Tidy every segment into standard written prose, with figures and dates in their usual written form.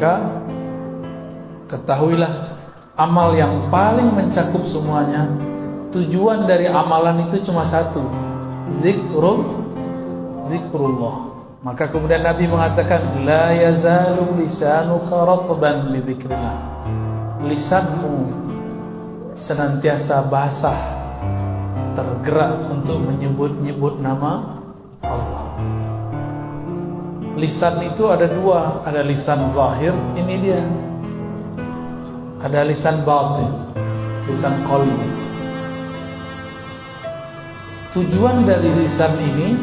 Maka ketahuilah, amal yang paling mencakup semuanya, tujuan dari amalan itu cuma satu, zikrullah. Maka kemudian Nabi mengatakan, la yazalu lisanuka ratban li dzikrillah. Lisanmu senantiasa basah, tergerak untuk menyebut-nyebut nama Allah. Lisan itu ada dua, ada lisan zahir, ini dia. Ada lisan batin, lisan qalbi. Tujuan dari lisan ini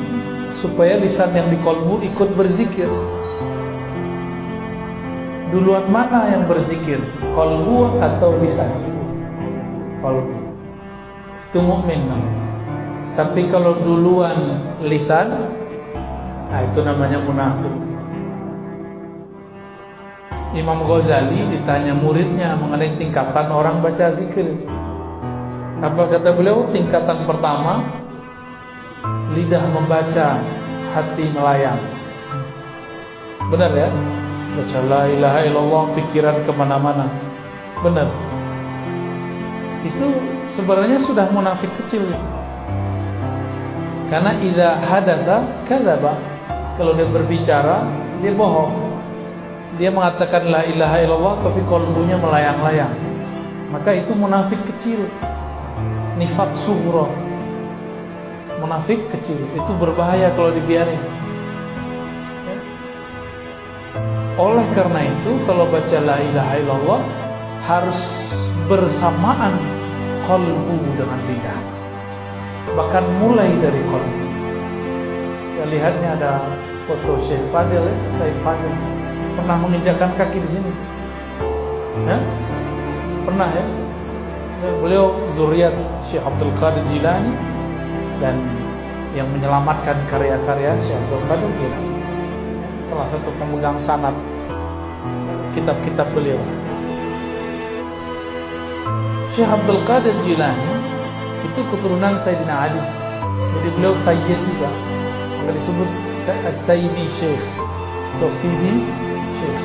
supaya lisan yang di qalbu ikut berzikir. Duluan mana yang berzikir? Qalbu atau lisan? Qalbu. Itu mukmin. Tapi kalau duluan lisan, nah itu namanya munafik. Imam Ghazali ditanya muridnya mengenai tingkatan orang baca zikir. Apa kata beliau? Tingkatan pertama, lidah membaca, hati melayang. Benar ya? Baca la ilaha illallah, pikiran kemana-mana. Benar. Itu sebenarnya sudah munafik kecil. Karena idza hadatsa kadzaba. Kalau dia berbicara, dia bohong. Dia mengatakan la ilaha illallah tapi qalbunya melayang-layang. Maka itu munafik kecil. Nifaq sughra. Munafik kecil. Itu berbahaya kalau dibiarin. Oleh karena itu, kalau baca la ilaha illallah harus bersamaan qalbu dengan lidah. Bahkan mulai dari qalbu. Ya, lihatnya ada foto Syekh Fadil, Syekh Fadil pernah menginjakkan kaki di sini. Ya? Pernah ya? Beliau zuriat Syekh Abdul Qadir Jilani dan yang menyelamatkan karya-karya Syekh Abdul Qadir Jilani. Salah satu pemegang sanad kitab-kitab beliau. Syekh Abdul Qadir Jilani itu keturunan Sayyidina Ali. Jadi beliau Sayyid juga. Maka disebut Sayyidi Syekh atau Sidi Syekh.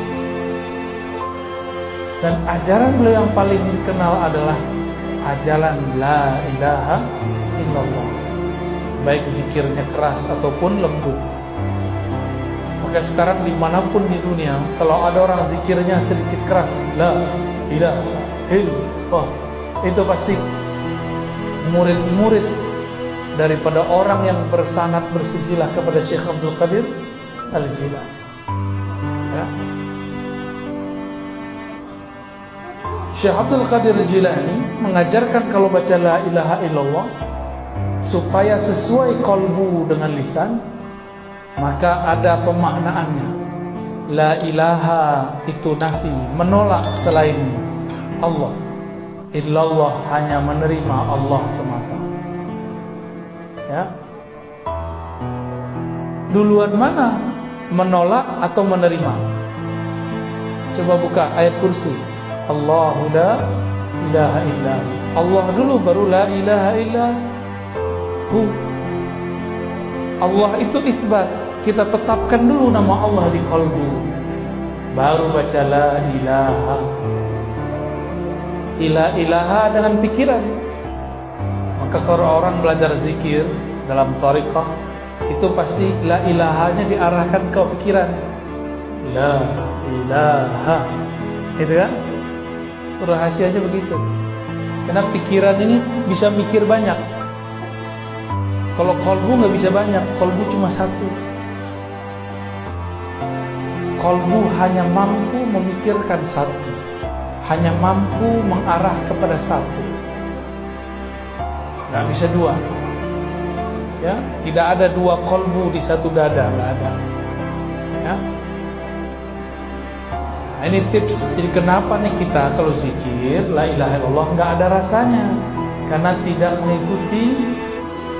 Dan ajaran beliau yang paling dikenal adalah ajaran la ilaha illallah. Baik zikirnya keras ataupun lembut. Maka sekarang dimanapun di dunia, kalau ada orang zikirnya sedikit keras, la ilaha illallah, itu pasti murid-murid daripada orang yang bersanad bersilsilah kepada Syekh Abdul Qadir Al-Jilani. Ya. Syekh Abdul Qadir Al-Jilani mengajarkan kalau baca la ilaha illallah supaya sesuai qalbu dengan lisan, maka ada pemaknaannya. La ilaha itu nafi, menolak selain Allah. Illallah hanya menerima Allah semata. Ya. Duluan mana? Menolak atau menerima? Coba buka ayat kursi. Allahu la ilaha illa Allah dulu baru la ilaha illa hu. Allah itu isbat. Kita tetapkan dulu nama Allah di qalbu. Baru baca la ilaha. Ilaha dengan pikiran. Maka kalau orang belajar zikir dalam thariqah, itu pasti la ilahanya diarahkan ke pikiran. La ilaha. Itu kan? Rahasianya begitu. Karena pikiran ini bisa mikir banyak. Kalau qalbu nggak bisa banyak, qalbu cuma satu. Qalbu hanya mampu memikirkan satu, hanya mampu mengarah kepada satu. Nggak bisa dua. Ya, tidak ada dua qalbu di satu dada, nggak ada. Ya. Nah, ini tips. Jadi kenapa nih kita kalau zikir la ilaha illallah nggak ada rasanya? Karena tidak mengikuti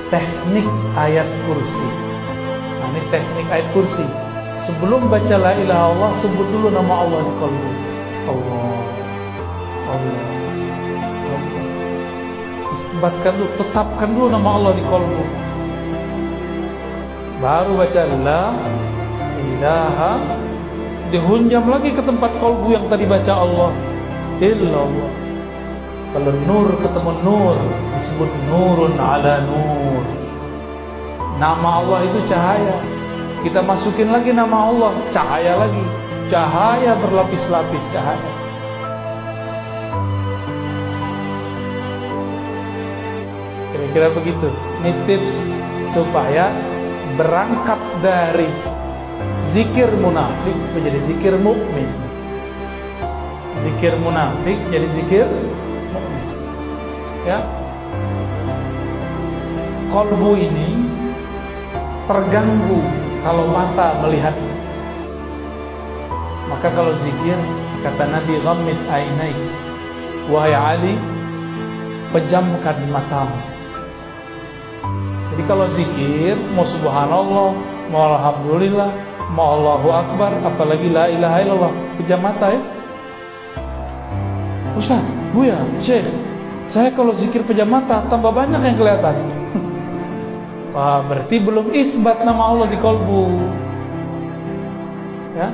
teknik ayat kursi. Nah, ini teknik ayat kursi. Sebelum baca la ilaha illallah, sebut dulu nama Allah di qalbu. Allah, Allah, Allah. Isbatkan dulu, tetapkan dulu nama Allah di qalbu. Baru baca la ilaha, dihunjam lagi ke tempat kolbu yang tadi baca Allah, illallah. Kalau nur ketemu nur, disebut nurun ala nur. Nama Allah itu cahaya. Kita masukin lagi nama Allah, cahaya lagi. Cahaya berlapis-lapis cahaya. Kira-kira begitu. Ini tips supaya berangkat dari zikir munafik menjadi zikir mukmin. Zikir munafik jadi zikir mukmin. Ya. Kolbu ini terganggu kalau mata melihat. Maka kalau zikir, kata Nabi, ghammid ainaik, wahai Ali, pejamkan matamu. Jadi kalau zikir, mau subhanallah, mau alhamdulillah, mau Allahu akbar, apalagi la ilaha illallah, pejam mata ya. Ustaz, Buya, Syekh, saya kalau zikir pejam mata tambah banyak yang kelihatan. Wah, berarti belum isbat nama Allah di kolbu. Ya.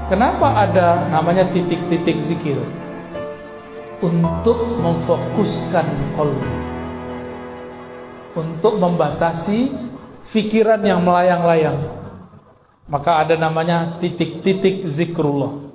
Kenapa ada namanya titik-titik zikir? Untuk memfokuskan kolbu, untuk membatasi pikiran yang melayang-layang. Maka ada namanya titik-titik zikrullah.